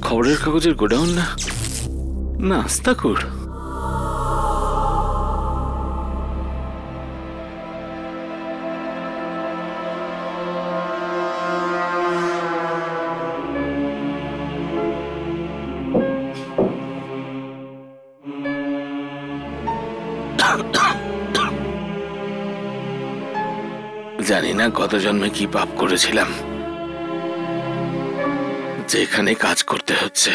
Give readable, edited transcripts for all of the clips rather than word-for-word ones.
খবরের কাগজের গোডাউন না, নাস্তাকুর। জানি না গত জন্মে কি পাপ করেছিলাম যেখানে কাজ করতে হচ্ছে।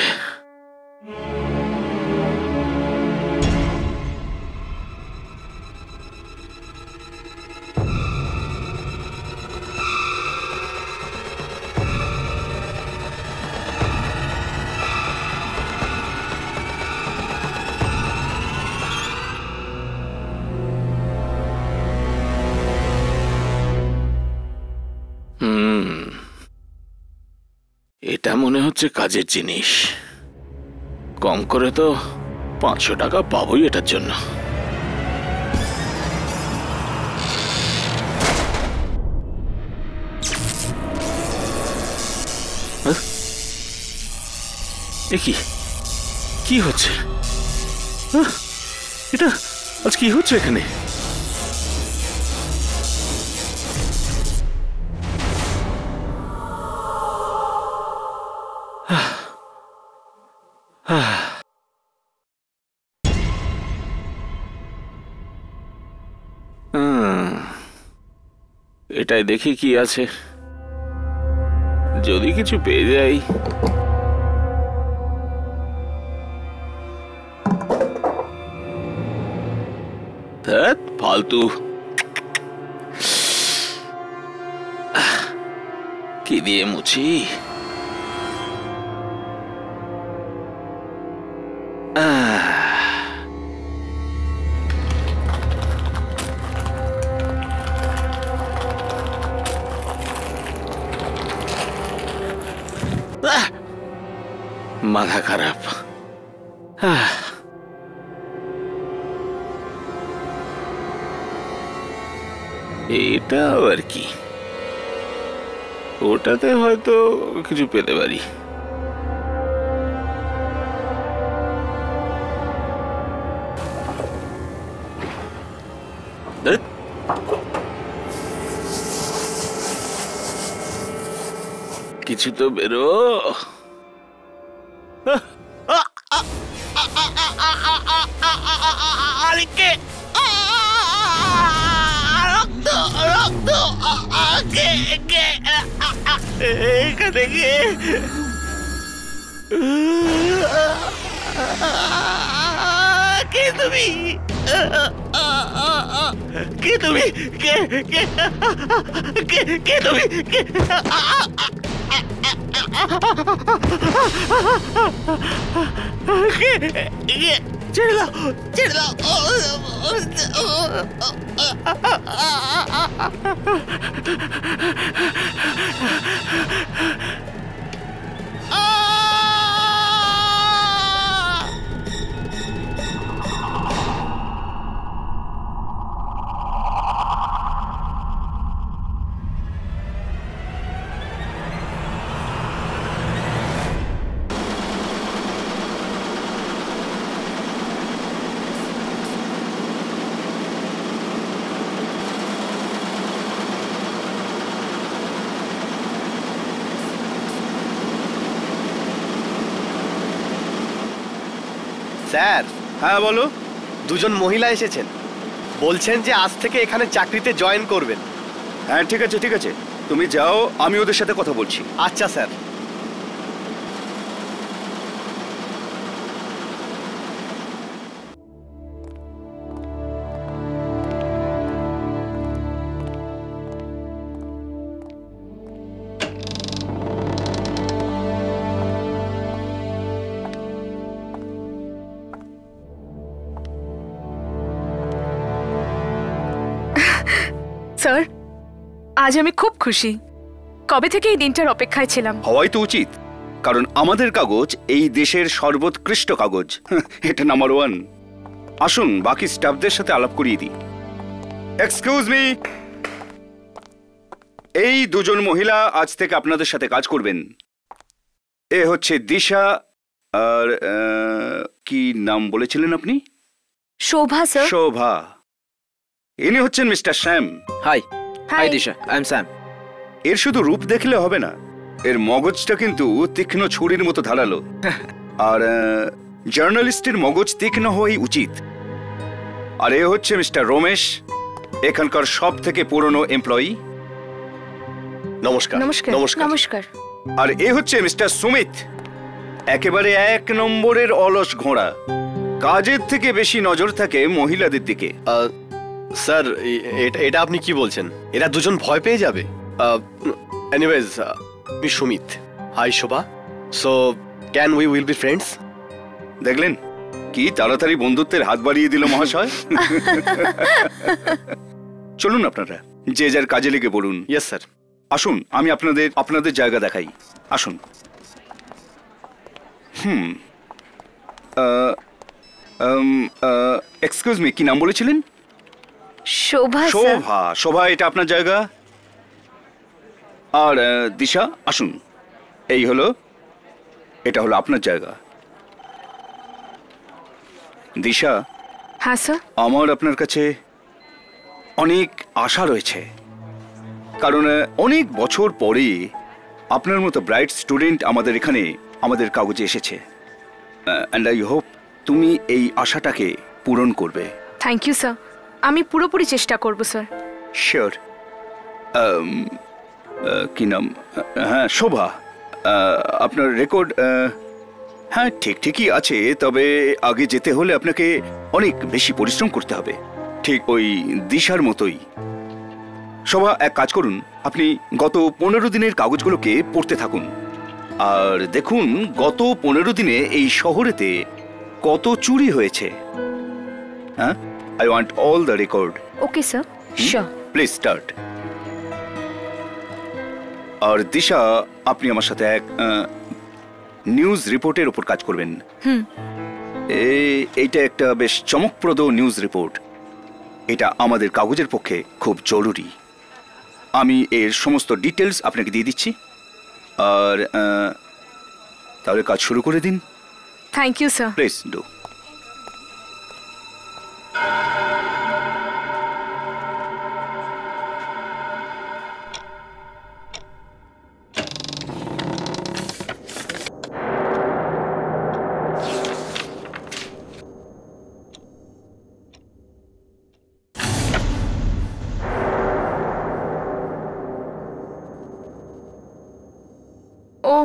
এটা মনে হচ্ছে কাজের জিনিস। কম করে তো 500 টাকা পাবোই এটার জন্য। কি হচ্ছে? এটা আজ কি হচ্ছে এখানে? এটাই দেখি কি আছে, যদি কিছু পেয়ে যাই। ফালতু কি দিয়ে মুছি? মাথা খারাপ। এটা আর কি, ওটাতে হয়তো কিছু পেতে পারি। কিছু তো বেরো। এখানে গিয়ে কে তুমি? কে তুমি? কে কে কে তুমি? ছেড়ে দাও, ছেড়ে দাও। স্যার। হ্যাঁ বলো। দুজন মহিলা এসেছেন, বলছেন যে আজ থেকে এখানে চাকরিতে জয়েন করবেন। হ্যাঁ ঠিক আছে ঠিক আছে, তুমি যাও, আমি ওদের সাথে কথা বলছি। আচ্ছা স্যার। স্যার, আজ আমি খুব খুশি। কবে থেকে এই দিনটার অপেক্ষায় ছিলাম। হওয়াই তো উচিত, কারণ আমাদের কাগজ এই দেশের সর্বোৎকৃষ্ট কাগজ। এটা নাম্বার 1। আসুন বাকি স্টাফদের সাথে আলাপ করিয়ে দিই। এক্সকিউজ মি, এই দুজন মহিলা আজ থেকে আপনাদের সাথে কাজ করবেন। এ হচ্ছে দিশা, আর কি নাম বলেছিলেন আপনি? শোভা স্যার। শোভা। ইনি হচ্ছেন mister Shyam. High high high Disha, I am Sam. এর শুধু রূপ দেখলে হবে না, এর মগজটা কিন্তু তীক্ষ্ণ ছুরির মতো ধারালো। আর জার্নালিস্টের মগজ তীক্ষ্ণ হওয়াই উচিত। আর এ হচ্ছে মিস্টার রমেশ, এখানকার সব থেকে পুরনো এমপ্লয়ি। নমস্কার। নমস্কার। নমস্কার। নমস্কার। আর এ হচ্ছে মিস্টার সুমিত, একেবারে 1 নম্বরের অলস ঘোড়া। কাজের থেকে বেশি নজর থাকে মহিলাদের দিকে। স্যার, এটা আপনি কি বলছেন? এরা দুজন ভয় পেয়ে যাবে। এনিওয়েজ, আমি Sumit. Hi Shobha. So can we will be friends? দেখলেন কি তাড়াতাড়ি বন্ধুত্বের হাত বাড়িয়ে দিল মহাশয়। চলুন আপনারা যে যার কাজে লেগে পড়ুন। Yes sir. আসুন আমি আপনাদের জায়গা দেখাই। আসুন। এক্সকিউজ মি, কি নাম বলেছিলেন? শোভা স্যার। শোভা। শোভা, এটা আপনার জায়গা। আর দিশা, আসুন। এটা হলো আপনার জায়গা। দিশা, হ্যাঁ স্যার। আমার আপনার কাছে অনেক আশা রয়েছে, কারণ অনেক বছর পরে আপনার মতো ব্রাইট স্টুডেন্ট আমাদের এখানে আমাদের কাগজে এসেছে। অ্যান্ড আই হোপ তুমি এই আশাটাকে পূরণ করবে। থ্যাংক ইউ স্যার, আমি পুরোপুরি চেষ্টা করব স্যার। শিওর। কি নাম? হ্যাঁ, শোভা। আপনার রেকর্ড হ্যাঁ ঠিকই আছে, তবে আগে যেতে হলে আপনাকে অনেক বেশি পরিশ্রম করতে হবে, ঠিক ওই দিশার মতোই। শোভা, এক কাজ করুন, আপনি গত 15 দিনের কাগজগুলোকে পড়তে থাকুন আর দেখুন গত 15 দিনে এই শহরেতে কত চুরি হয়েছে। হ্যাঁ, I want all the record. Okay sir, sure. Please start. আর দিশা, আপনি আমার সাথে এক নিউজ রিপোর্টের উপর কাজ করবেন। এইটা একটা বেশ চমকপ্রদ নিউজ রিপোর্ট। এটা আমাদের কাগজের পক্ষে খুব জরুরি। আমি এর সমস্ত ডিটেলস আপনাকে দিয়ে দিচ্ছি। আর তাহলে কাজ শুরু করে দিন। Thank you sir. Please do. ও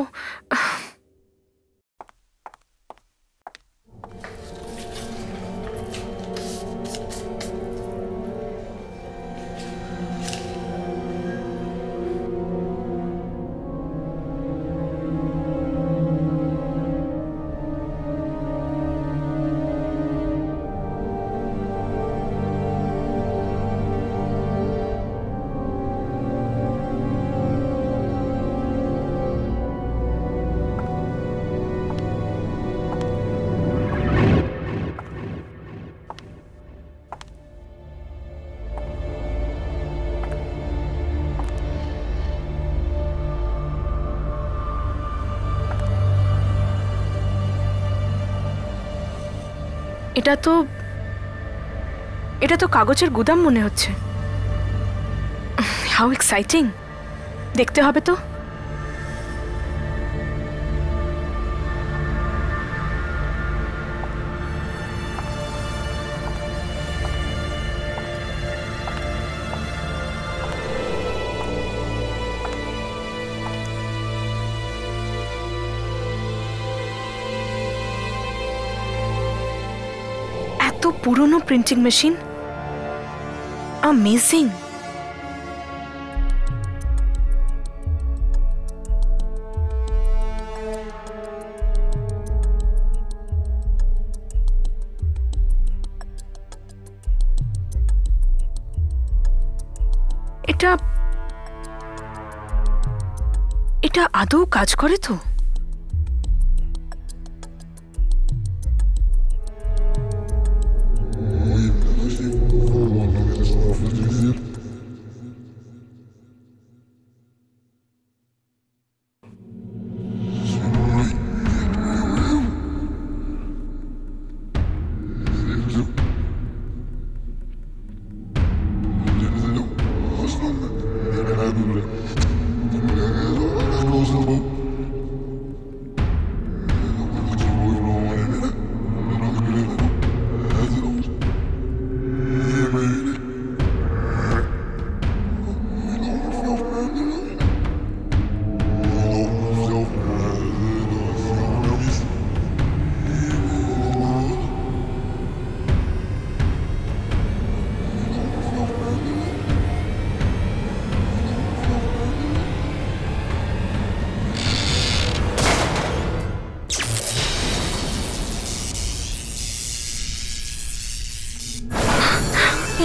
এটা তো কাগজের গুদাম মনে হচ্ছে। হাউ এক্সাইটিং, দেখতে হবে তো। এত পুরনো প্রিন্টিং মেশিন, অ্যামেজিং। এটা আদৌ কাজ করে তো?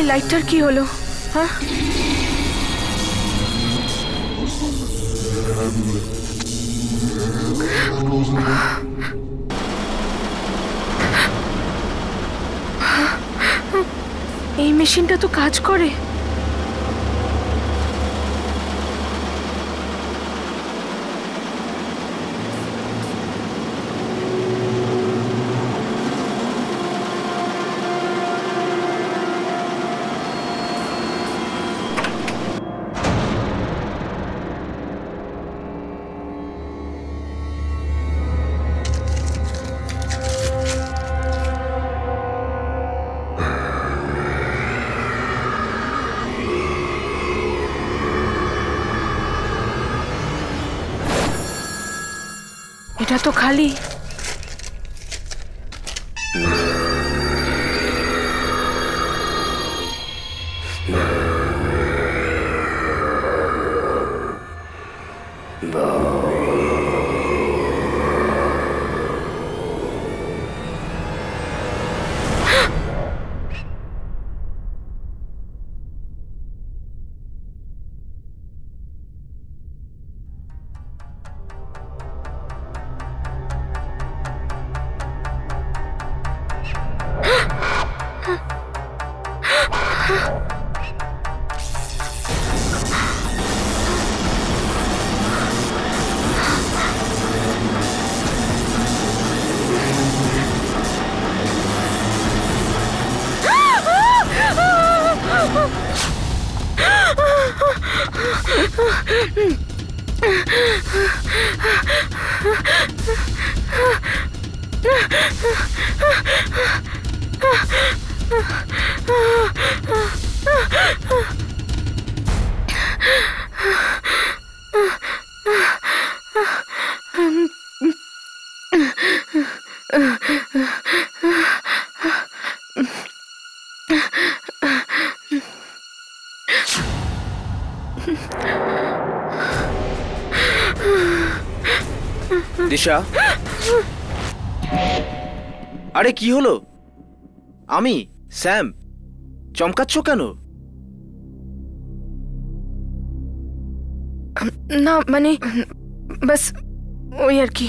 এই লাইটটার কি হলো? হ্যাঁ, এই মেশিনটা তো কাজ করে। এটা তো খালি। দিশা, আরে কি হলো? আমি স্যাম, চমকাচ্ছ কেন? না মানে বাস ওই আর কি।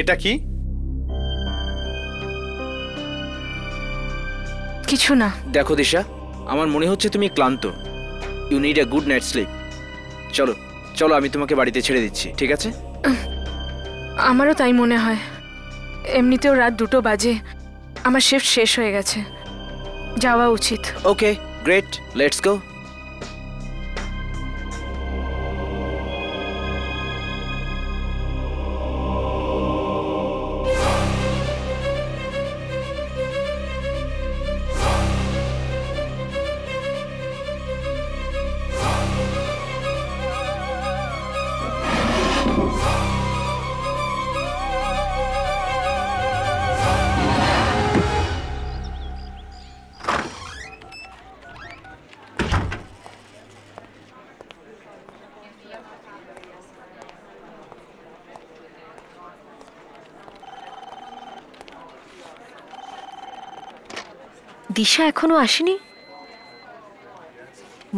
এটা কি? কিছু না। দেখো দিশা, আমার মনে হচ্ছে তুমি ক্লান্ত। You need a good night sleep. চলো চলো, আমি তোমাকে বাড়িতে ছেড়ে দিচ্ছি, ঠিক আছে? আমারও তাই মনে হয়। এমনিতেও রাত 2টো বাজে, আমার শিফট শেষ হয়ে গেছে, যাওয়া উচিত। Okay great, let's go. দিশা এখনো আসেনি।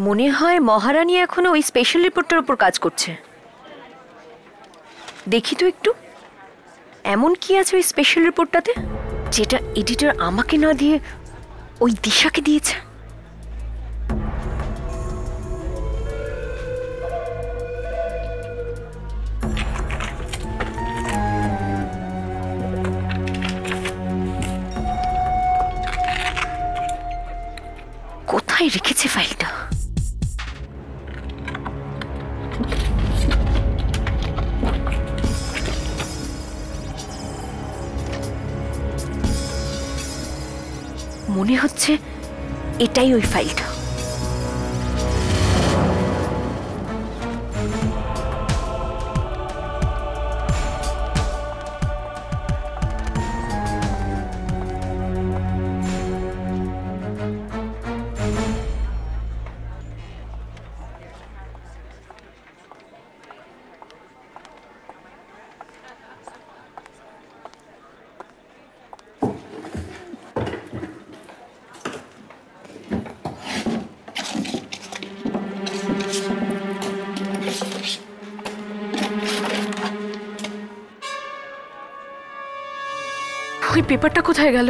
মনে হয় মহারানী এখনো ওই স্পেশাল রিপোর্টের উপর কাজ করছে। দেখি তো একটু, এমন কি আছে ওই স্পেশাল রিপোর্টটাতে যেটা এডিটর আমাকে না দিয়ে ওই দিশাকে দিয়েছে। কোথায় রেখেছে ফাইলটা? মনে হচ্ছে এটাই ওই ফাইলটা। ওই পেপারটা কোথায় গেল?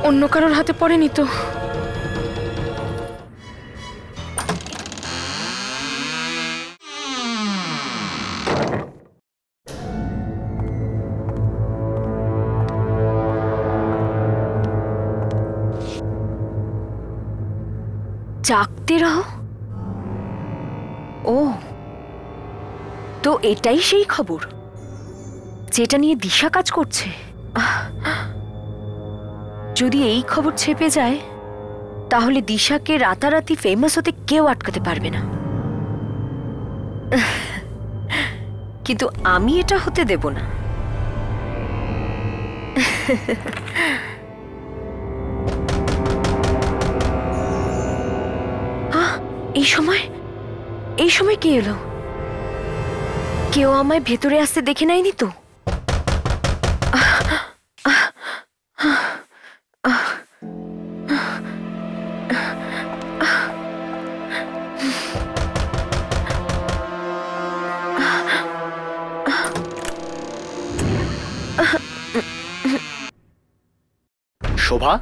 অন্য কারোর হাতে পড়েনি তো? জাগতে রহো। ও, তো এটাই সেই খবর যেটা নিয়ে দিশা কাজ করছে। যদি এই খবর ছেপে যায় তাহলে দিশাকে রাতারাতি ফেমাস হতে কেউ আটকাতে পারবে না। কিন্তু আমি এটা হতে দেব না। এই সময় কে এলো? কেউ আমায় ভেতরে আসতে দেখে নাইনি তো? শোভা,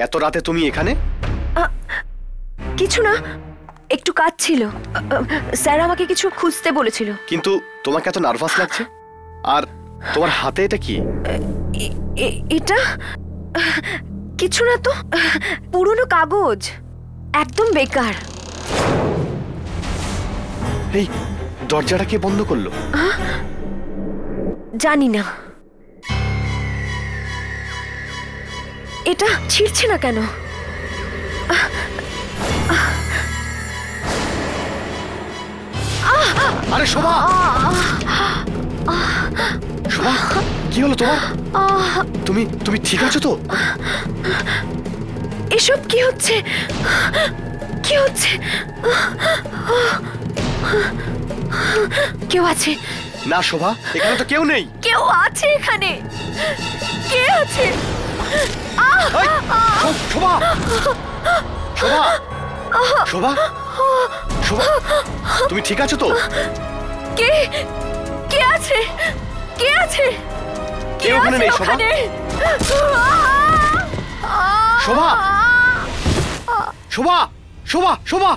এত রাতে তুমি এখানে? কিছু না, একটু কাজ ছিল। স্যার আমাকে কিছু খুঁজতে বলেছিল। কিন্তু তোমাকে এত নার্ভাস লাগছে, আর তোমার হাতে এটা কি? এটা কিছু না তো, পুরনো কাগজ, একদম বেকার। এই দরজাটা কে বন্ধ করলো? জানি না। এটা ছিঁড়ছে না কেন? আরে শোভা, শোভা কি হলো তোমার? তুমি ঠিক আছো তো? এসব কি হচ্ছে? কি হচ্ছে? কেউ আছে? না শোভা, এখানে তো কেউ নেই। কেউ আছে এখানে? কে আছে? এই, শোভা, শোভা, শোভা, শোভা, তুমি ঠিক আছো তো? কে কে আছে? কে আছে? কেউ ওখানে নেই শোভা। শোভা, শোভা, শোভা, শোভা।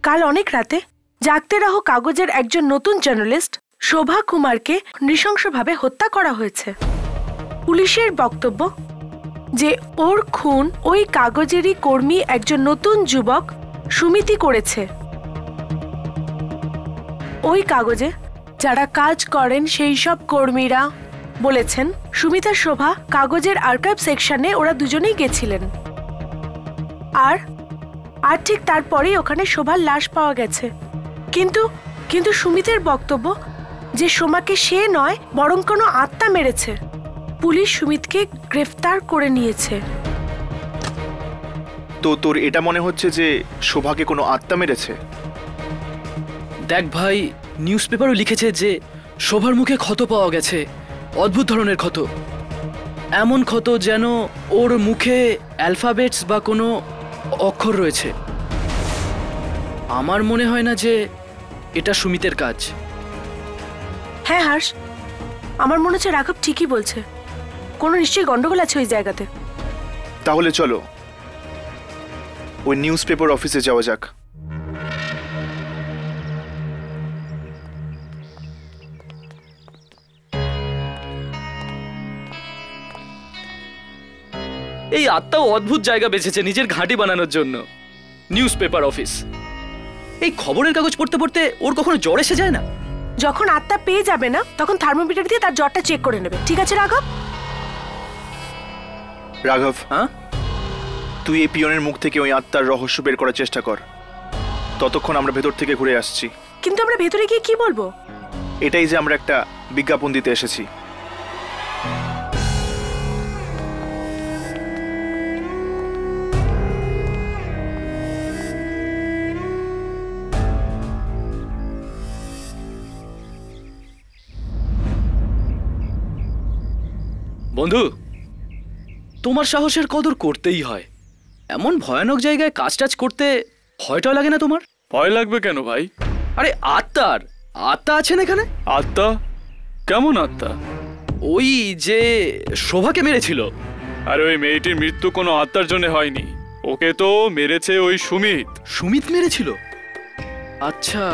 কাল অনেক রাতে জাগতে রহো কাগজের একজন নতুন জার্নালিস্ট শোভা কুমারকে নৃশংসভাবে হত্যা করা হয়েছে। পুলিশের বক্তব্য যে ওর খুন ওই কাগজেরই কর্মী একজন নতুন যুবক সুমিতি করেছে। ওই কাগজে যারা কাজ করেন সেই সব কর্মীরা বলেছেন সুমিতা শোভা কাগজের আর্কাইভ সেকশনে ওরা দুজনেই গেছিলেন, আর ঠিক তারপরেই ওখানে শোভার লাশ পাওয়া গেছে। কিন্তু সুমিতের বক্তব্য যে সোমাকে সে নয় বরং কোনো আত্মা মেরেছে। পুলিশ সুমিতকে গ্রেফতার করে নিয়েছে। তো তোর এটা মনে হচ্ছে যে শোভাকে কোনো আত্মা মেরেছে? দেখ ভাই, নিউজ পেপারও লিখেছে যে শোভার মুখে ক্ষত পাওয়া গেছে, অদ্ভুত ধরনের ক্ষত, এমন ক্ষত যেন ওর মুখে অ্যালফাবেটস বা কোনো অক্ষর রয়েছে। আমার মনে হয় না যে এটা সুমিতের কাজ। হ্যাঁ হর্ষ, আমার মনে হচ্ছে রাঘব ঠিকই বলছে, কোনো নিশ্চয়ই গন্ডগোল আছে ওই জায়গাতে। তাহলে চলো ওই নিউজ পেপার অফিসে যাওয়া যাক। এই আত্মাও অদ্ভুত জায়গা বেছেছে নিজের ঘাঁটি বানানোর জন্য, নিউজ পেপার অফিস। এই খবরের কাগজ পড়তে পড়তে ওর কখনো জ্বর এসে যায় না? যখন আত্মা পেয়ে যাবে না তখন থার্মোমিটার দিয়ে তার জ্বরটা চেক করে নেবে। ঠিক আছে রাঘব? রাঘব, হ্যাঁ, তুই এই পিয়নের মুখ থেকে ওই আত্মার রহস্য বের করার চেষ্টা কর, ততক্ষণ আমরা ভেতর থেকে ঘুরে আসছি। কিন্তু আমরা ভেতরে গিয়ে কি বলবো? এটাই যে আমরা একটা বিজ্ঞাপন দিতে এসেছি। বন্ধু, তোমার সাহসের কদর করতেই হয়। এমন ভয়ানক জায়গায় কাজ টাজ করতে ভয়টা লাগে না তোমার? ভয় লাগবে কেন ভাই? আরে আত্মা আছেন এখানে। আত্মা? কেমন আত্মা? ওই যে শোভাকে মেরেছিল। আরে ওই মেয়েটির মৃত্যু কোনো আত্মার জন্য হয়নি, ওকে তো মেরেছে ওই সুমিত। সুমিত মেরেছিল? আচ্ছা,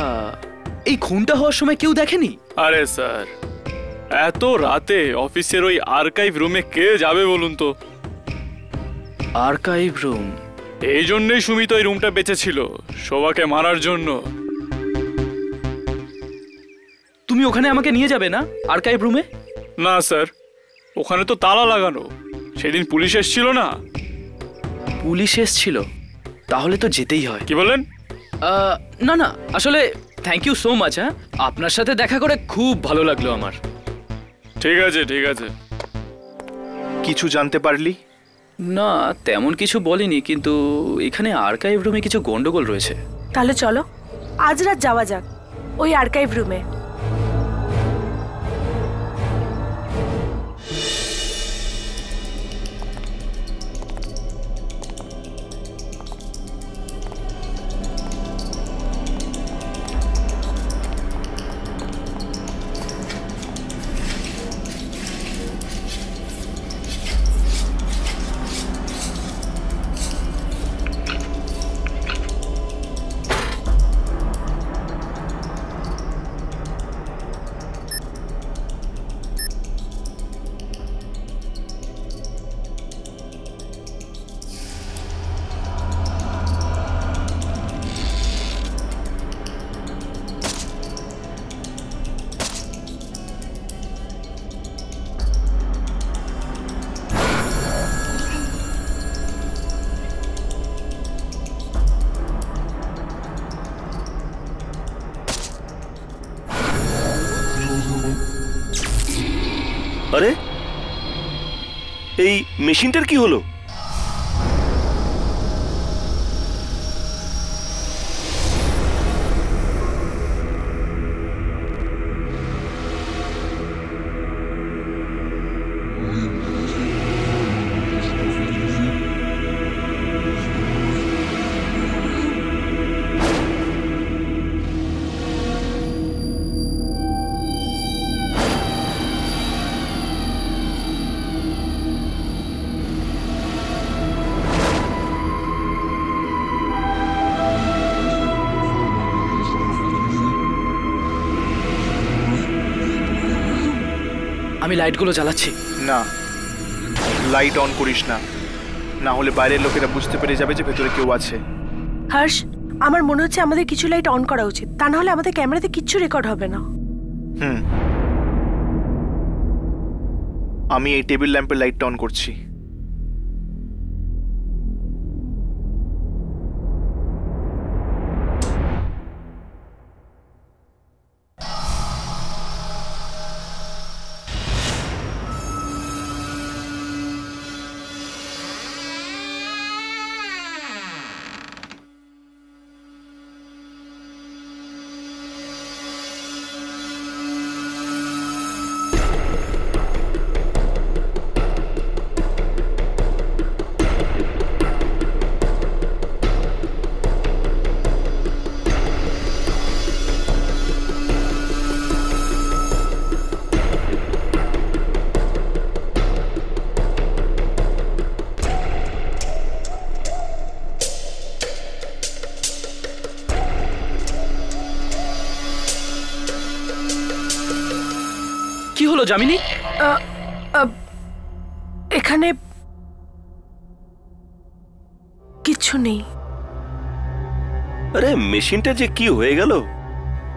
এই খুনটা হওয়ার সময় কেউ দেখেনি? আরে স্যার, এত রাতে অফিসের ওই আর্কাইভ রুমে কে যাবে বলুন তো? Archive room? এই জন্যই সুমিত ওই রুমটা বেঁচেছিল, শোভাকে মারার জন্য। তুমি ওখানে আমাকে নিয়ে যাবে না, আর্কাইভ রুমে? না স্যার, ওখানে তো তালা লাগানো, সেদিন পুলিশ এসেছিল না। পুলিশ এসেছিল? তাহলে তো যেতেই হয়। কি বলেন? না না, আসলে থ্যাংক ইউ সো মাচ। হ্যাঁ, আপনার সাথে দেখা করে খুব ভালো লাগলো আমার। ঠিক আছে ঠিক আছে। কিছু জানতে পারলি? না, তেমন কিছু বলিনি, কিন্তু এখানে আর্কাইভ রুমে কিছু গন্ডগোল রয়েছে। তাহলে চলো আজ রাত যাওয়া যাক ওই আর্কাইভ রুমে। আরে এই মেশিনটার কি হলো? আমি লাইটগুলো জ্বালাচ্ছি। না, লাইট অন করিস না, না হলে বাইরের লোকেরা বুঝতে পেরে যাবে যে ভেতরে কেউ আছে। হর্ষ, আমার মনে হচ্ছে আমাদের কিছু লাইট অন করা উচিত, তা না হলে আমাদের ক্যামেরাতে কিচ্ছু রেকর্ড হবে না। আমি এই টেবিল ল্যাম্পের লাইটটা অন করছি। কি হলো যামিনী? এখানে কিছু নেই। আরে মেশিনটা যে কি হয়ে গেল,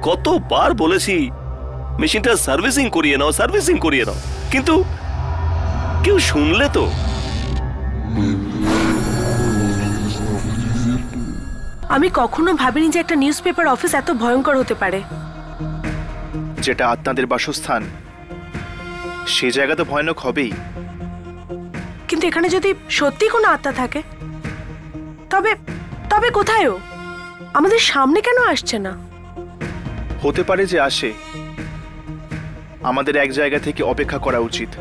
কতবার বলেছি মেশিনটা সার্ভিসিং করিয়ে নাও, কিন্তু কেউ শুনলে তো? আমি কখনো ভাবিনি যে একটা নিউজ পেপার অফিস এত ভয়ঙ্কর হতে পারে। যেটা আত্মাদের বাসস্থান, সে জায়গা তো ভয়ানক হবেই। কিন্তু এখানে যদি সত্যি কোনো আত্মা থাকে, তবে তবে কোথায় ও? আমাদের সামনে কেন আসছে না? হতে পারে যে আসে। আমাদের এক জায়গা থেকে অপেক্ষা করা উচিত।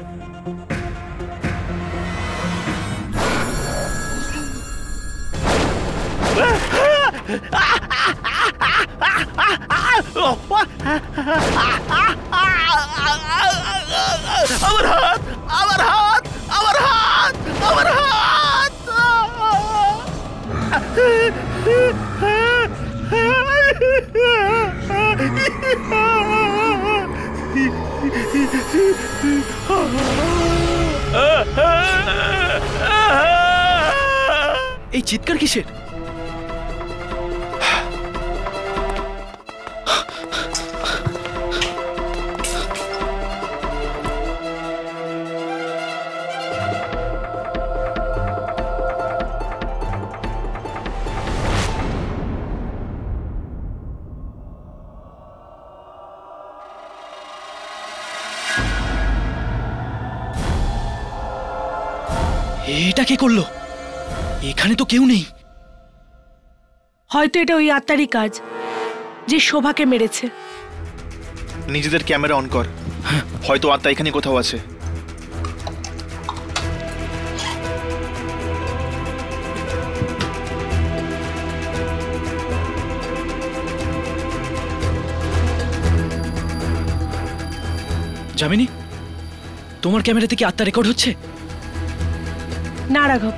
আমার হাত, আমার হাত, আমার হাত, আমার হাত। এই চিৎকার কিসের? এটা কে করলো? এখানে তো কেউ নেই। হয়তো এটা ওই আত্মারই কাজ যে শোভাকে মেরেছে। নিজেদের ক্যামেরা অন কর, হয়তো আত্মা এখানে কোথাও আছে। যামিনী, তোমার ক্যামেরাতে কি আত্মা রেকর্ড হচ্ছে? না রাঘব,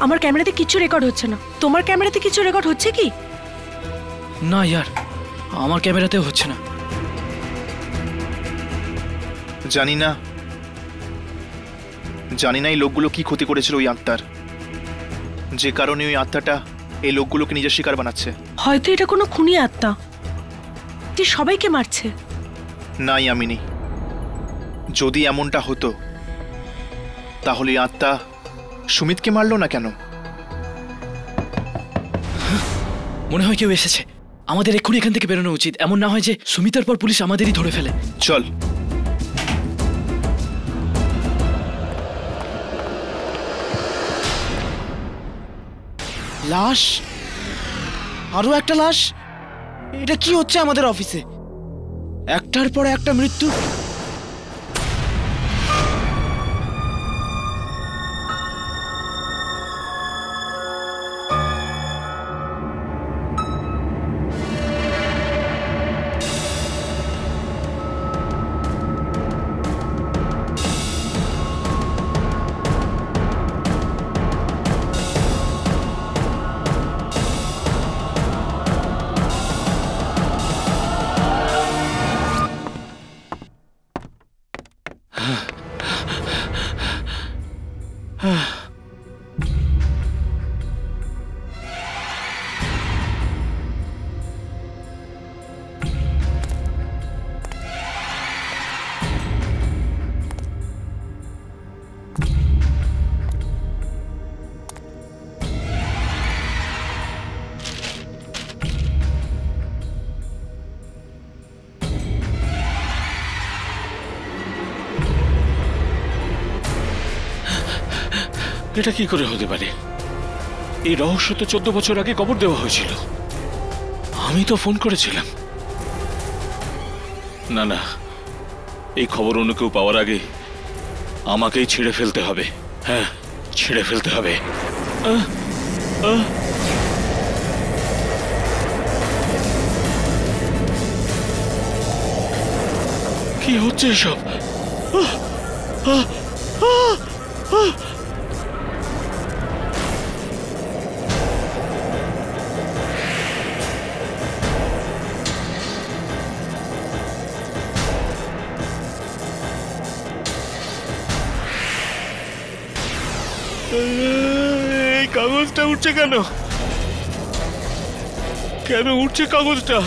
আমার ক্যামেরাতে কিছু রেকর্ড হচ্ছে না। তোমার ক্যামেরাতে কিছু রেকর্ড হচ্ছে কি? না ইয়ার, আমার ক্যামেরাতেও হচ্ছে না। জানি না, জানি না এই লোকগুলো কি ক্ষতি করেছিল ওই আত্মার, যে কারণে ওই আত্মাটা এই লোকগুলোকে নিজের শিকার বানাচ্ছে। হয়তো এটা কোনো খুনি আত্মা যে সবাইকে মারছে। না ইয়ামিনী, যদি এমনটা হতো তাহলে এই আত্মা সুমিতকে মারলো না কেন? মনে হয় কেউ এসেছে। আমাদের এক্ষুনি এখান থেকে বেরোনো উচিত, এমন না হয় যে সুমিতার পর পুলিশ আমাদেরই ধরে ফেলে। চল। লাশ, আরো একটা লাশ। এটা কি হচ্ছে আমাদের অফিসে? একটার পর একটা মৃত্যু। এটা কি করে হতে পারে? এই রহস্য তো 14 বছর আগে কবর দেওয়া হয়েছিল। আমি তো ফোন করেছিলাম। না না, এই খবর অন্য কেউ পাওয়ার আগে আমাকেই ছিঁড়ে ফেলতে হবে। হ্যাঁ, ছিঁড়ে ফেলতে হবে। কি হচ্ছে এসব? এই কাগজটা উঠছে কেন? কেন উঠছে কাগজটা?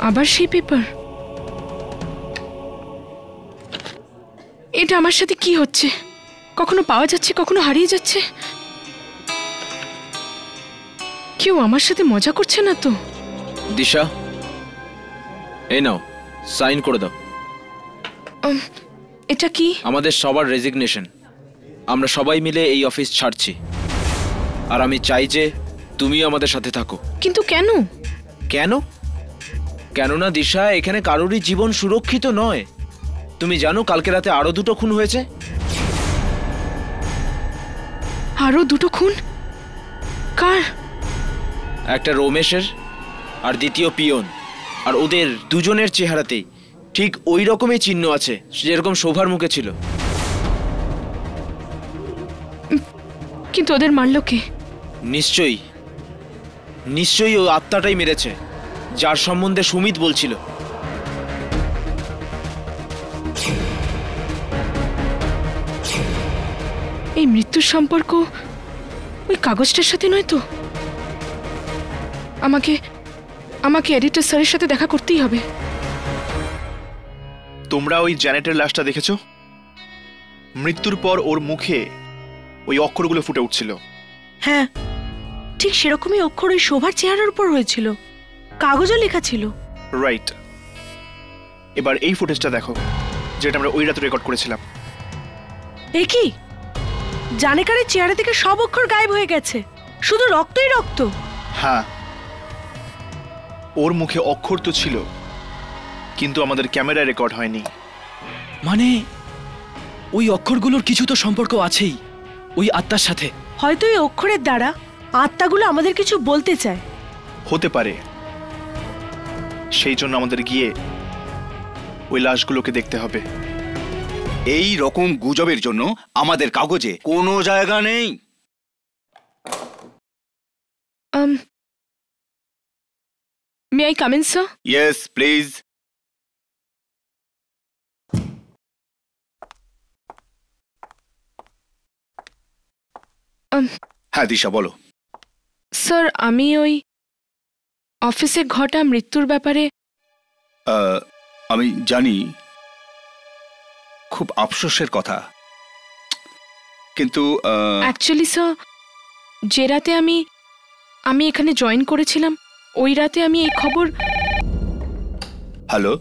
আবার সেই পেপার। এটা আমার সাথে কি হচ্ছে? কখনো পাওয়া যাচ্ছে, কখনো হারিয়ে যাচ্ছে। কেউ আমার সাথে মজা করছে না তো? দিশা, এই নাও, সাইন করে দাও। এটা কি? আমাদের সবার রেজিগনেশন। আমরা সবাই মিলে এই অফিস ছাড়ছি, আর আমি চাই যে তুমি আমাদের সাথে থাকো। কিন্তু কেন? কেন? কেননা দিশা, এখানে কারোরই জীবন সুরক্ষিত নয়। তুমি জানো কালকে রাতে আরো 2টো খুন হয়েছে। আরো 2টো খুন? কার? একটা রমেশের আর দ্বিতীয় পিয়ন। আর ওদের দুজনের চেহারাতেই ঠিক ওই রকমই চিহ্ন আছে যেরকম শোভার মুখে ছিল। কিন্তু ওদের মারলো কে? নিশ্চয়ই নিশ্চয়ই ও আত্মাটাই মেরেছে, যার সম্বন্ধে সুমিত বলছিল। এই মৃত্যুর সম্পর্ক ওই কাগজটার সাথে নয় তো? আমাকে এডিটর স্যারের সাথে দেখা করতেই হবে। তোমরা ওই জ্যানেটের লাশটা দেখেছো? মৃত্যুর পর ওর মুখে ওই অক্ষরগুলো ফুটে উঠছিল। হ্যাঁ, ঠিক সেরকমই অক্ষর ওই শোভার চেহারার উপর হয়েছিল, কাগজও লেখা ছিল। রাইট। এবার এই ফুটেজটা দেখো, যেটা আমরা ওই রাতে রেকর্ড করেছিলাম। এ কি? জানেকারের চেহারা থেকে সব অক্ষর গায়েব হয়ে গেছে, শুধু রক্তই রক্ত। হ্যাঁ, ওর মুখে অক্ষর তো ছিল, কিন্তু আমাদের ক্যামেরায় রেকর্ড হয়নি। মানে ওই অক্ষরগুলোর কিছু তো সম্পর্ক আছেই ওই আত্মার সাথে। হয়তো এই অক্ষরের দ্বারা আত্মাগুলো আমাদের কিছু বলতে চায়। হতে পারে, সেই জন্য আমাদের গিয়ে ওই লাশগুলোকে দেখতে হবে। এই রকম গুজবের জন্য আমাদের কাগজে কোনো জায়গা নেই। May I come in sir? Yes please. হ্যাঁ দিশা, বলো। স্যার, আমি ওই অফিসে ঘটা মৃত্যুর ব্যাপারে আমি জানি, খুব আফসোসের কথা, কিন্তু অ্যাকচুয়ালি স্যার, যে রাতে আমি এখানে জয়েন করেছিলাম ওই রাতে আমি এই খবর। হ্যালো,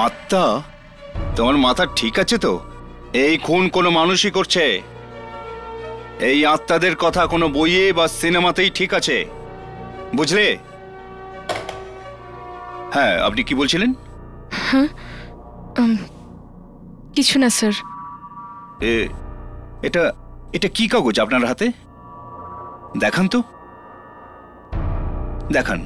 আত্মা, তোমার মাথা ঠিক আছে তো? এই খুন কোনো মানুষই করছে। এই আত্মাদের কথা কোনো বইয়ে বা সিনেমাতেই ঠিক আছে, বুঝলে? হ্যাঁ, আপনি কি বলছিলেন? হ্যাঁ, কিছু না স্যার। এটা এটা কি কাগজ আপনার হাতে? দেখান তো, দেখান।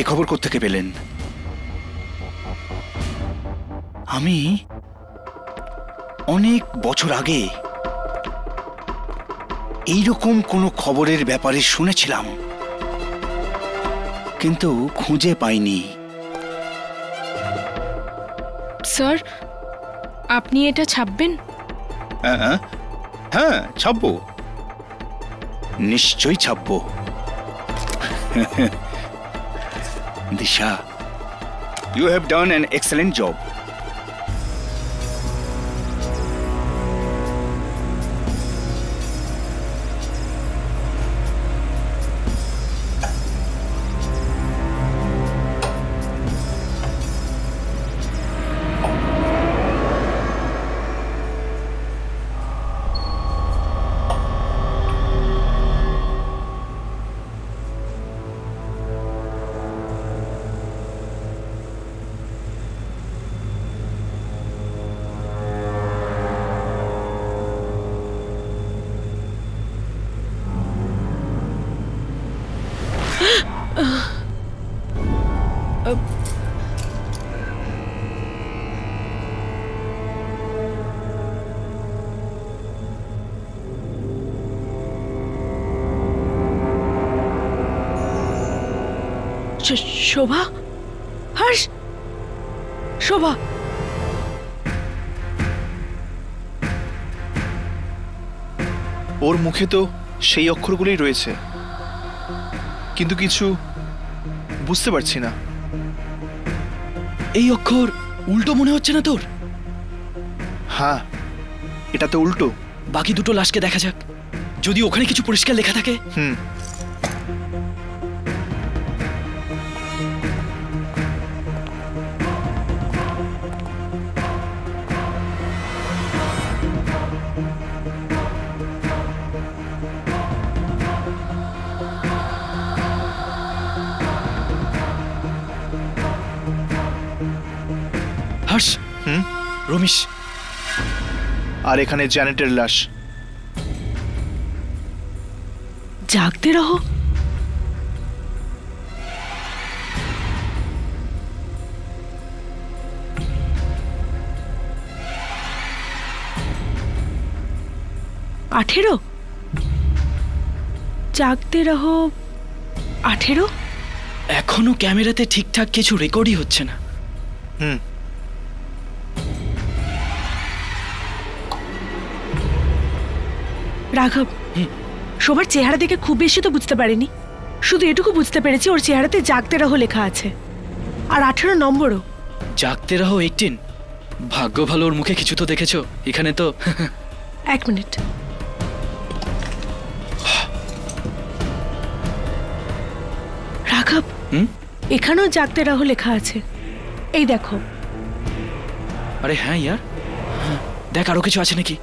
এ খবর কোত্থেকে পেলেন? আমি অনেক বছর আগে এইরকম কোনো খবরের ব্যাপারে শুনেছিলাম, কিন্তু খুঁজে পাইনি। স্যার, আপনি এটা ছাপবেন? হ্যাঁ হ্যাঁ, ছাপবো, নিশ্চয়ই ছাপবো। দিশা, you have done an excellent job. শোভা, হর্ষ, শোভা, ওর মুখে তো সেই অক্ষরগুলোই রয়েছে, কিন্তু কিছু বুঝতে পারছি না। এই অক্ষর উল্টো মনে হচ্ছে না তোর? হ্যাঁ, এটা তো উল্টো। বাকি দুটো লাশকে দেখা যাক, যদি ওখানে কিছু পরিষ্কার লেখা থাকে। হর্ষ, রমেশ, আর এখানে জ্যানেটের লাশ। জাগতে রহো। আঠেরো, জাগতে রহো 18। এখনো ক্যামেরাতে ঠিকঠাক কিছু রেকর্ডই হচ্ছে না। রাঘব, শোভার চেহারা দেখে খুব বেশি তো বুঝতে পারিনি, শুধু এটুকু বুঝতে পেরেছি ওর চেহারাতে জাগতে রহো লেখা আছে, আর 18 নম্বরও। জাগতে রহো 18? ভাগ্য ভালো ওর মুখে কিছু তো দেখেছো, এখানে তো। এক মিনিট, রাঘব, এখানেও জাগতে রহো লেখা আছে, এই দেখো। আরে হ্যাঁ ইয়ার, দেখ আরো কিছু আছে নাকি।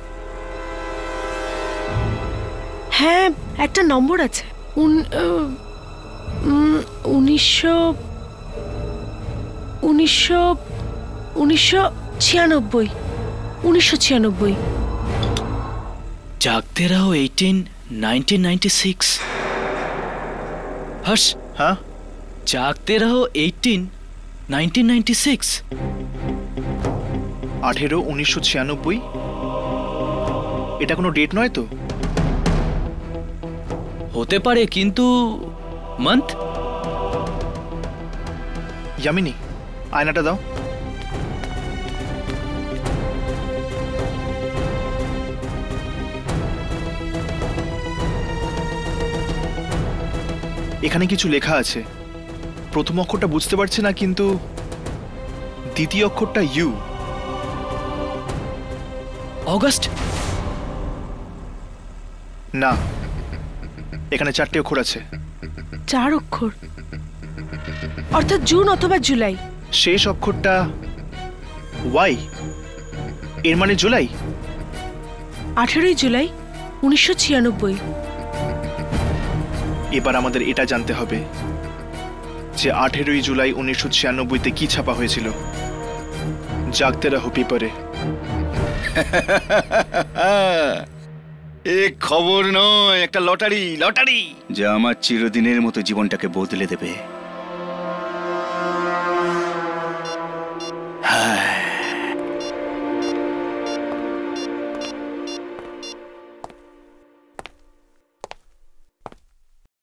হ্যাঁ, একটা নম্বর আছে, 1996। জাগতে রহো 18, 1996। হর্ষ, হ্যাঁ, জাগতে রহো 18, 1996। 18, 1996। এটা কোনো ডেট নয় তো? হতে পারে, কিন্তু মান্থ। ইয়ামিনী, আয়নাটা দাও। এখানে কিছু লেখা আছে, প্রথম অক্ষরটা বুঝতে পারছি না, কিন্তু দ্বিতীয় অক্ষরটা ইউ। অগাস্ট? না, এখানে 4টে অক্ষর আছে। 4 অক্ষর, অর্থাৎ জুন অথবা জুলাই। শেষ অক্ষরটা ওয়াই, এর মানে জুলাই। 18 জুলাই 1996। এবার আমাদের এটা জানতে হবে যে 18 জুলাই 1996-তে কি ছাপা হয়েছিল জাগতে রহো পেপারে। এ খবর নয়, একটা লটারি, লটারি যা আমার চিরদিনের মতো জীবনটাকে বদলে দেবে।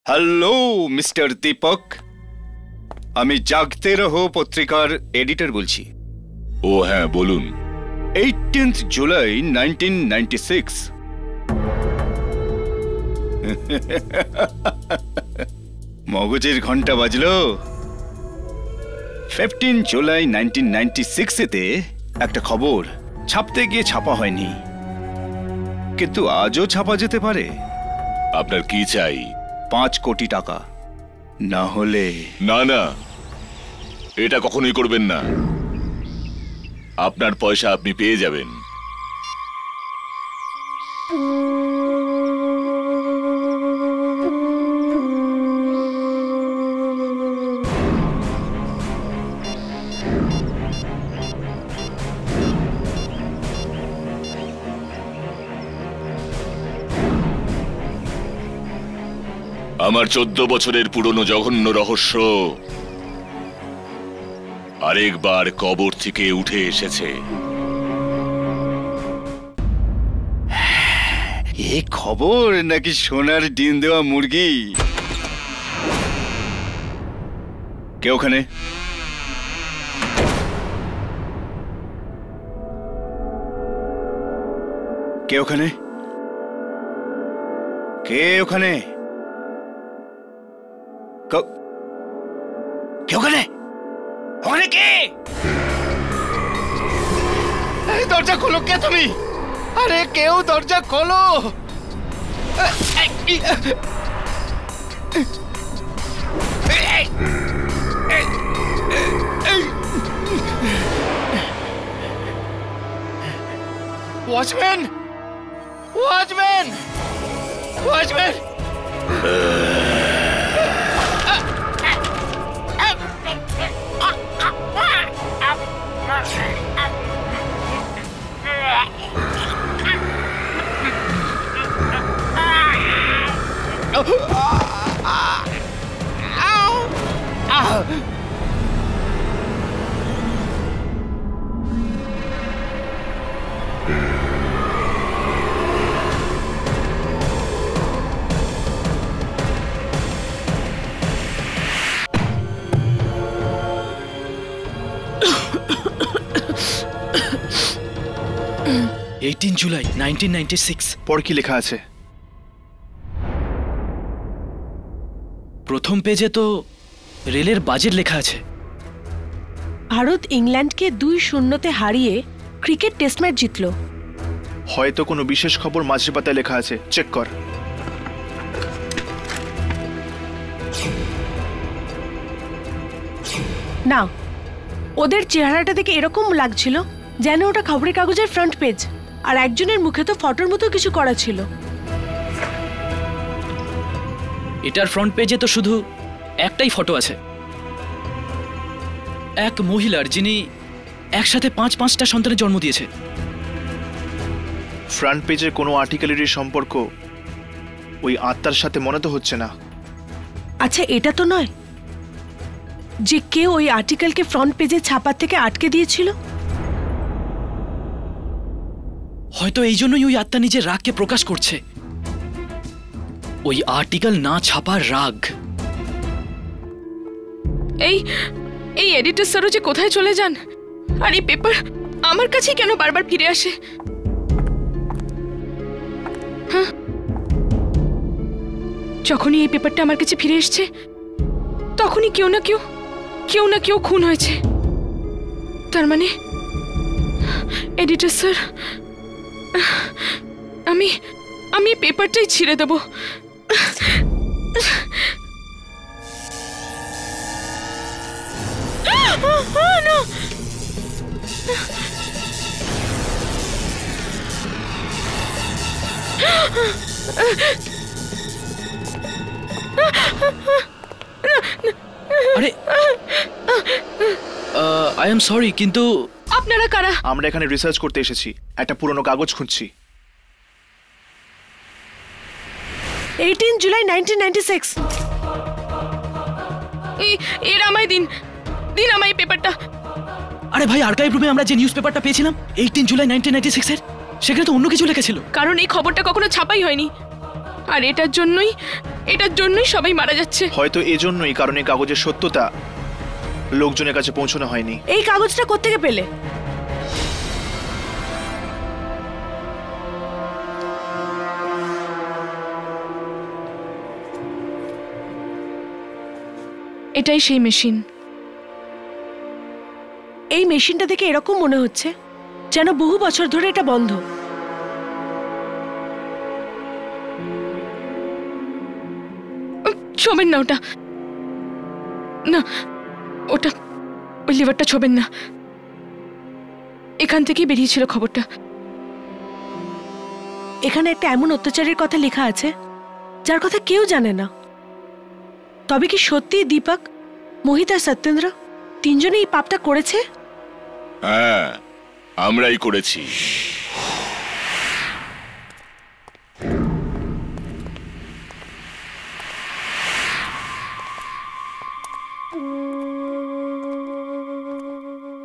হ্যালো মিস্টার দীপক, আমি জাগতে রহো পত্রিকার এডিটর বলছি। ও হ্যাঁ বলুন। 18th জুলাই 1996। মগজের ঘন্টা বাজলো। 15 জুলাই 1996-এতে একটা খবর ছাপতে গিয়ে ছাপা হয়নি, কিন্তু আজও ছাপা যেতে পারে। আপনার কি চাই? 5 কোটি টাকা, না হলে। না না, এটা কখনোই করবেন না। আপনার পয়সা আপনি পেয়ে যাবেন। আমার 14 বছরের পুরনো জঘন্য রহস্য আরেকবার কবর থেকে উঠে এসেছে। এ খবর নাকি সোনার ডিম দেওয়া মুরগি? কে ওখানে? কে ওখানে? কে ওখানে? কে ওখানে? ওখানে কে? দরজা খোলো, কে তুমি? আরে কেউ দরজা খোলো। Watchman, watchman, watchman! জুলাই 1996। পর কি লেখা আছে? প্রথম পেজে তো রেলের বাজেট লেখা আছে। ভারত ইংল্যান্ডকে 2-0-তে হারিয়ে ক্রিকেট টেস্ট ম্যাচ জিতল। হয়তো কোনো বিশেষ খবর মাঝের পাতায় লেখা আছে, চেক কর। না, ওদের চেহারাটা দেখে এরকম লাগছিল যেন ওটা খবরের কাগজের ফ্রন্ট পেজ, আর একজনের মুখে তো ফটোর মতো কিছু করা ছিল। এটার ফ্রন্ট পেজে তো শুধু একটাই ফটো আছে, এক মহিলার যিনি একসাথে 5-5টা সন্তানের জন্ম দিয়েছে। ফ্রন্ট পেজের কোনো আর্টিকেলেরই সম্পর্ক ওই আত্মার সাথে মনে তো হচ্ছে না। আচ্ছা, এটা তো নয় যে কেউ ওই আর্টিকেলকে ফ্রন্ট পেজে ছাপার থেকে আটকে দিয়েছিল? হয়তো এই জন্যই ওই আত্মা নিজের রাগকে প্রকাশ করছে, ওই আর্টিকেল না ছাপার রাগ। এই এডিটর স্যারও যে কোথায় চলে যান, আর এই পেপার আমার কাছেই কেন বারবার ফিরে আসে? হ্যাঁ, যখনই এই পেপারটা আমার কাছে ফিরে এসছে তখনই কেউ না কেউ খুন হয়েছে। তার মানে এডিটর স্যার, আমি পেপারটাই ছিঁড়ে দেব। না, আরে আই এম সরি, কিন্তু আপনারা কারা? আমরা এখানে রিসার্চ করতে এসেছি, একটা পুরনো কাগজ খুঁজছি। 18 জুলাই 1996। এর আমায় দিন আমায় এই পেপারটা। আরে ভাই, আর্কাইভ রুমে আমরা যে নিউজ পেপারটা পেয়েছিলাম 18 জুলাই 1996 এর, সেখানে তো অন্য কিছু লেখা ছিল। কারণ এই খবরটা কখনো ছাপাই হয়নি, আর এটার জন্যই সবাই মারা যাচ্ছে। হয়তো এজন্যই, কারণ এই কাগজের সত্যতা লোকজনের কাছে পৌঁছানো হয়নি। এই কাগজটা কোত্থেকে পেলে? এটাই সেই মেশিন। এই মেশিনটা দেখে এরকম মনে হচ্ছে যেন বহু বছর ধরে এটা বন্ধ। ছোবেন না ওটা, না ওটা, ওই লিভারটা ছোবেন না। এখান থেকেই বেরিয়েছিল খবরটা। এখানে একটা এমন অত্যাচারের কথা লেখা আছে যার কথা কেউ জানে না। তবে কি সত্যি দীপক, মোহিত আর সত্যেন্দ্র তিনজনে এই পাপটা করেছে? হ্যাঁ, আমরাই করেছি।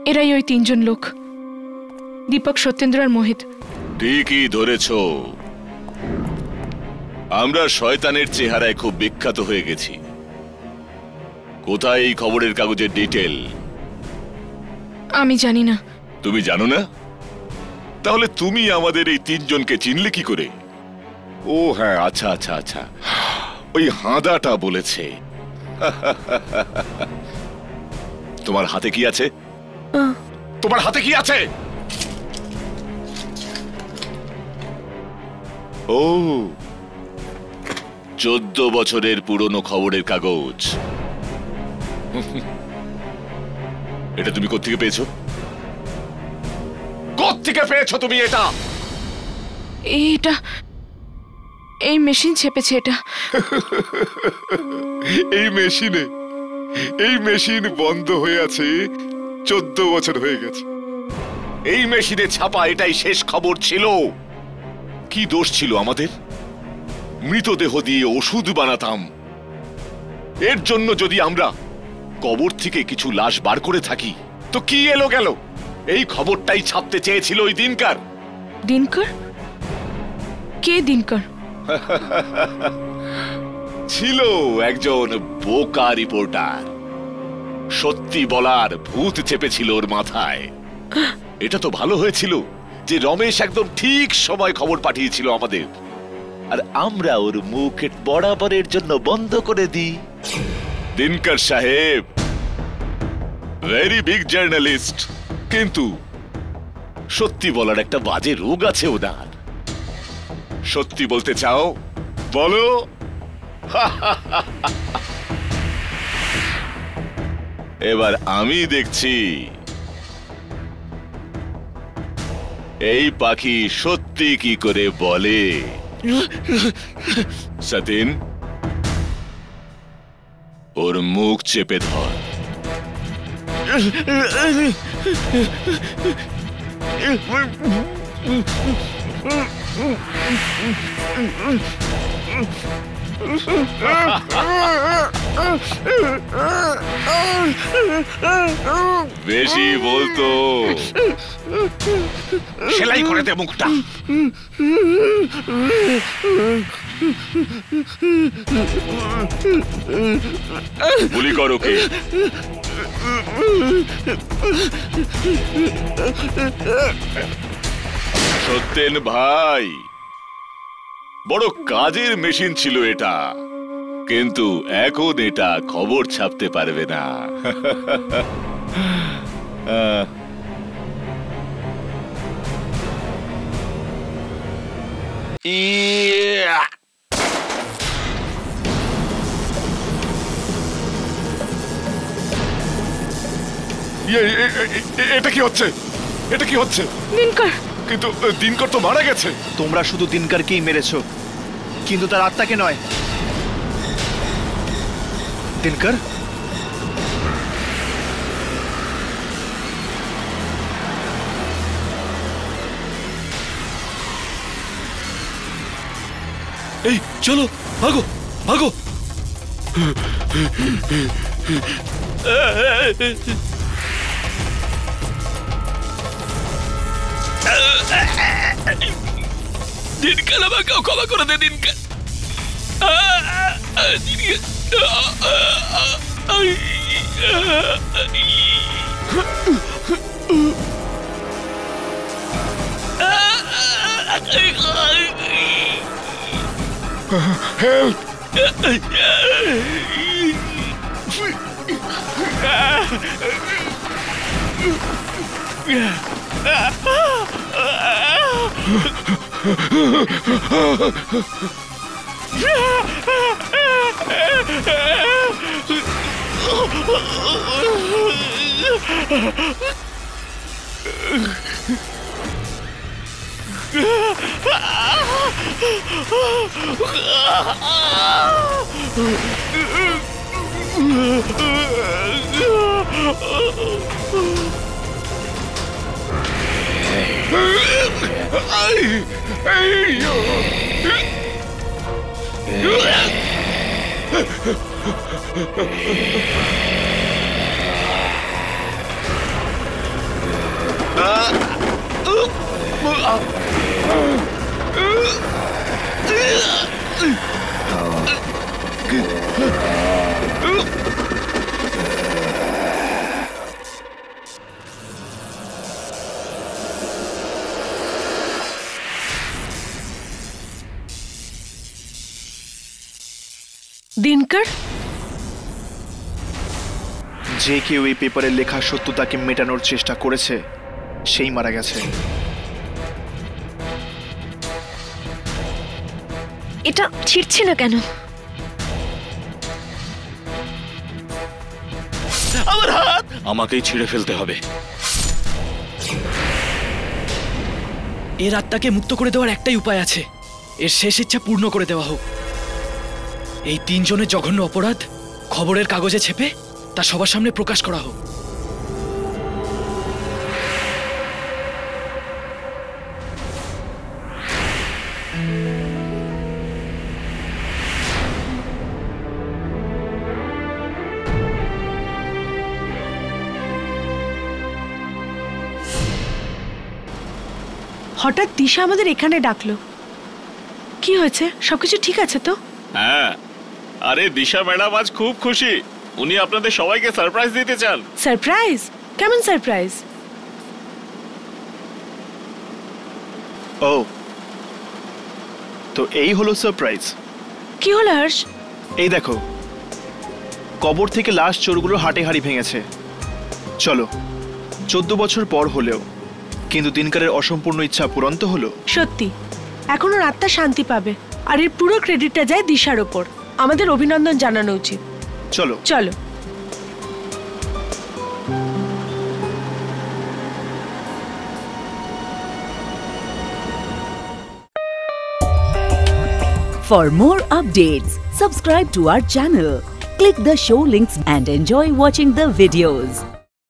এরাই ওই তিনজন লোক, দীপক, সত্যেন্দ্র আর মোহিত। ঠিকই ধরেছ, আমরা শয়তানের চেহারায় খুব বিখ্যাত হয়ে গেছি। কোথায় এই খবরের কাগজের ডিটেল? আমি জানি না। তুমি জানো না? তাহলে তুমি আমাদের এই তিনজনকে চিনলে কি করে? ও হ্যাঁ, আচ্ছা আচ্ছা আচ্ছা, ওই হাঁদাটা বলেছে। তোমার হাতে কি আছে? তোমার হাতে কি আছে? ও, 14 বছরের পুরনো খবরের কাগজ। এটা তুমি কোত্থেকে পেয়েছো? কোত্থেকে পেয়েছো তুমি এটা? এটা এই মেশিন ছেপেছে এটা। এই মেশিন বন্ধ হয়ে আছে 14 বছর হয়ে গেছে। এই মেশিনে ছাপা এটাই শেষ খবর ছিল। কি দোষ ছিল আমাদের? মৃতদেহ দিয়ে ওষুধ বানাতাম। এর জন্য যদি আমরা কবর থেকে কিছু লাশ বার করে থাকি তো কি এলো গেল? এই খবরটাই ছাপতে চেয়েছিল ওই দিনকার। দিনকার? কে দিনকার? ছিল একজন বোকা রিপোর্টার। সত্যি বলার ভূত চেপেছিল ওর মাথায়। এটা তো ভালো হয়েছিল যে রমেশ একদম ঠিক সময় খবর পাঠিয়েছিল আমাদের, আর আমরা ওর মুখ বরাবরের জন্য বন্ধ করে দিই। দিনকর সাহেব ভেরি বিগ জার্নালিস্ট, কিন্তু সত্যি বলার একটা বাজে রোগ আছে ওনার। সত্যি বলতে চাও? বলো। এবার আমি দেখছি এই পাখি সত্যি কি করে বলে। সতীন, ওর মুখ চেপে ধর। বেশি বলতো সেলাই করে দে মুখটা। গুলি করো কে? সত্যেন ভাই, বড় কাজের মেশিন ছিল এটা, কিন্তু এখন এটা খবর ছাপতে পারবে না। এটা কি হচ্ছে? এটা কি হচ্ছে? দিনকর। কিন্তু দিনকর তো মারা গেছে। তোমরা শুধু দিনকরকেই মেরেছো, কিন্তু তার আত্মাকে নয়। দিনকর, এই চলো, ভাগো ভাগো। দিনকাল, আমাকে ক্ষমা করে দে দিনকাল। হেল্প! দিনকর, যে কেউ এই পেপারে লেখা সত্যতাকে মেটানোর চেষ্টা করেছে সেই মারা গেছে। এটা ছিঁড়ছে না কেন? আমার হাত আমাকেই ছিঁড়ে ফেলতে হবে। এর আত্মাকে মুক্ত করে দেওয়ার একটাই উপায় আছে, এর শেষ ইচ্ছা পূর্ণ করে দেওয়া হোক। এই তিনজনের জঘন্য অপরাধ খবরের কাগজে ছেপে তা সবার সামনে প্রকাশ করা হোক। হঠাৎ দিশা আমাদের এখানে ডাকলো, কি হয়েছে? সবকিছু ঠিক আছে তো? হ্যাঁ, আরে দিশা ম্যাডাম আজ খুব খুশি, উনি আপনাদের সবাইকে সারপ্রাইজ দিতে চান। সারপ্রাইজ? কেমন সারপ্রাইজ? ও, তো এই হলো সারপ্রাইজ। কি হলো হর্ষ? এই দেখো, কবর থেকে লাশ চোরগুলো হাটে হাড়ি ভেঙেছে। চলো, 14 বছর পর হলেও কিন্তু দিনকারের অসম্পূর্ণ ইচ্ছা পূরণ তো হলো। সত্যি, এখন ওর আত্মা শান্তি পাবে, আর এর পুরো ক্রেডিটটা যায় দিশার ওপর। আমাদের অভিনন্দন জানানো উচিত। চলো চলো। For more updates, subscribe to our channel, click the show links and enjoy watching the videos.